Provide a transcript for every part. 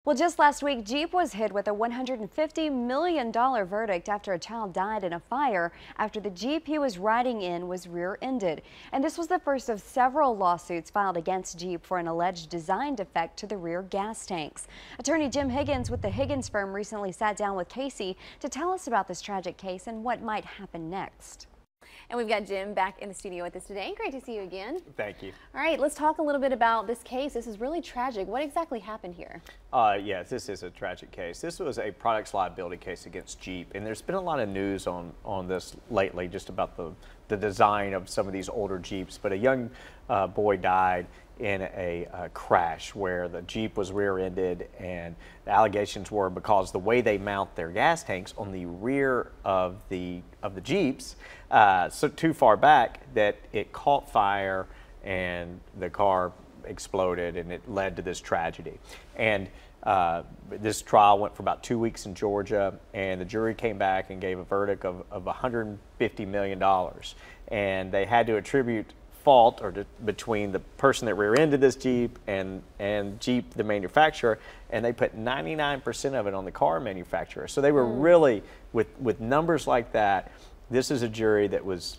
Well, just last week, Jeep was hit with a $150 million verdict after a child died in a fire after the Jeep he was riding in was rear-ended. And this was the first of several lawsuits filed against Jeep for an alleged design defect to the rear gas tanks. Attorney Jim Higgins with the Higgins firm recently sat down with Casey to tell us about this tragic case and what might happen next. And we've got Jim back in the studio with us today. Great to see you again. Thank you. All right, let's talk a little bit about this case. This is really tragic. What exactly happened here? Yes, this is a tragic case. This was a products liability case against Jeep, and there's been a lot of news on this lately, just about the design of some of these older Jeeps. But a young boy died in a crash where the Jeep was rear-ended, and the allegations were because the way they mount their gas tanks on the rear of the Jeeps, so too far back that it caught fire and the car exploded, and it led to this tragedy. And this trial went for about 2 weeks in Georgia, and the jury came back and gave a verdict of $150 million. And they had to attribute fault between the person that rear-ended this Jeep and Jeep, the manufacturer, and they put 99% of it on the car manufacturer. So they were really, with numbers like that, this is a jury that was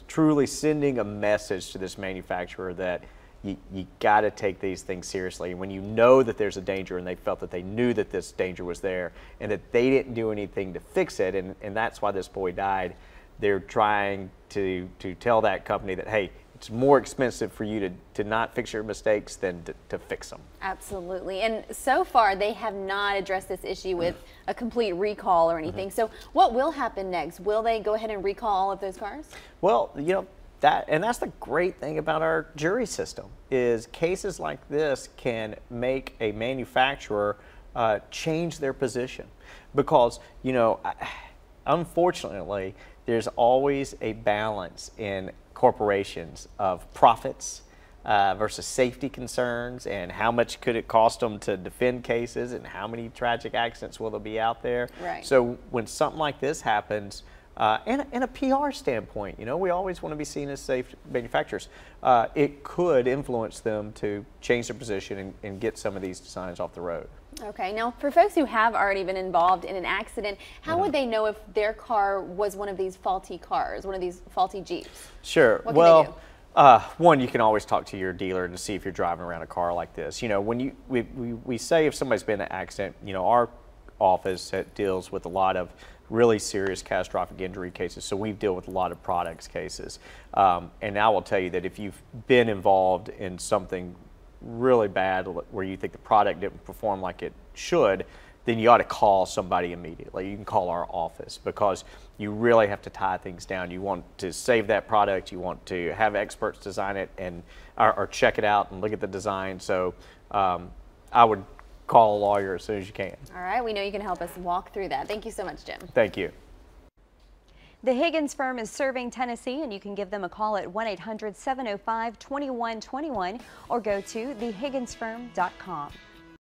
truly sending a message to this manufacturer that you got to take these things seriously. When you know that there's a danger, and they felt that they knew that this danger was there and that they didn't do anything to fix it, and that's why this boy died, they're trying to tell that company that, hey, it's more expensive for you to not fix your mistakes than to fix them. Absolutely. And so far, they have not addressed this issue with a complete recall or anything. So what will happen next? Will they go ahead and recall all of those cars? Well, you know, that's the great thing about our jury system, is cases like this can make a manufacturer change their position. Because, you know, unfortunately, there's always a balance in corporations of profits versus safety concerns, and how much could it cost them to defend cases, and how many tragic accidents will there be out there. Right. So when something like this happens, and a PR standpoint, you know, we always want to be seen as safe manufacturers. It could influence them to change their position and get some of these designs off the road. Okay, now for folks who have already been involved in an accident, how would they know if their car was one of these faulty cars, one of these faulty Jeeps? Sure. What can they do? One, you can always talk to your dealer to see if you're driving around a car like this. You know, when we say if somebody's been in an accident, you know, our office deals with a lot of really serious catastrophic injury cases, so we deal with a lot of products cases. And I will tell you that if you've been involved in something really bad where you think the product didn't perform like it should, then you ought to call somebody immediately. You can call our office, because you really have to tie things down. You want to save that product, you want to have experts design it and or check it out and look at the design. So I would call a lawyer as soon as you can. All right, we know you can help us walk through that. Thank you so much, Jim. Thank you. The Higgins firm is serving Tennessee, and you can give them a call at 1-800-705-2121 or go to thehigginsfirm.com.